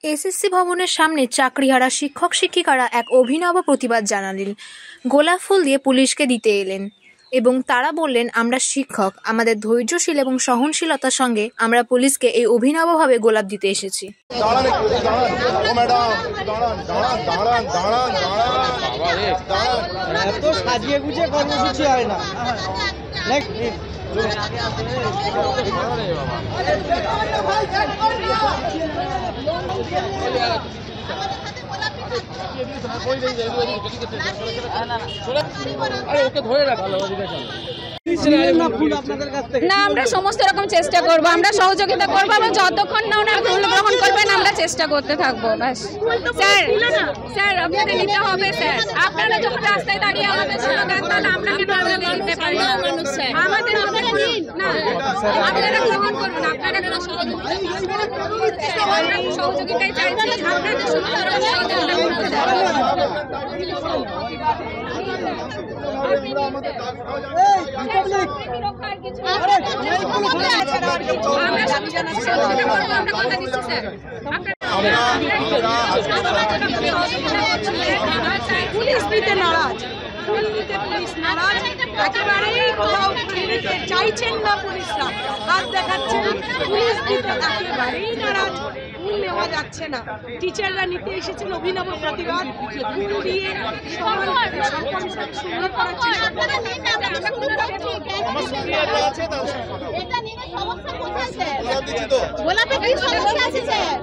SSC ভবনের সামনে চাকরিহারা শিক্ষক শিক্ষিকারা এক অভিনব প্রতিবাদ জানালেন। গোলাপ ফুল দিয়ে পুলিশকে দিতে এলেন এবং তারা বললেন, আমরা শিক্ষক, আমাদের ধৈর্যশীল এবং সহনশীলতার সঙ্গে আমরা পুলিশকে এই অভিনবভাবে গোলাপ দিতে এসেছি। সাজিয়ে গুছিয়ে কর্মসূচি হয় না। না, আমরা সমস্ত রকম চেষ্টা করব, আমরা সহযোগিতা করবো এবং যতক্ষণ না ওনারা ভুল গ্রহণ করবেন আমরা চেষ্টা করতে থাকবো। ব্যাস স্যার, স্যার আপনাদের নিতে হবে স্যার। আপনারা যখন রাস্তায় দাঁড়িয়ে আমাদের স্লোগান দেন, আমরা কেন আপনাদের নিতে পারি না? আমাদের না, আপনারা গ্রহণ করুন, আপনারা কেন সহযোগিতায় চাইছি, আপনাদের সমস্ত রকম সহযোগিতা করুন স্যার। পুলিশ দিতে নারাজ, ফুল দিতে পুলিশ নারাজ, একেবারেই কোথাও নিতে চাইছেন না পুলিশরা, হাত দেখাচ্ছেন। পুলিশ দিতে একেবারেই নারাজ, ফুল নেওয়া যাচ্ছে না। টিচাররা নিতে এসেছেন অভিনব প্রতিবাদ, ফুল দিয়ে সুন্দর করার চেষ্টা। গোলাপে কি সমস্যা আছে স্যার?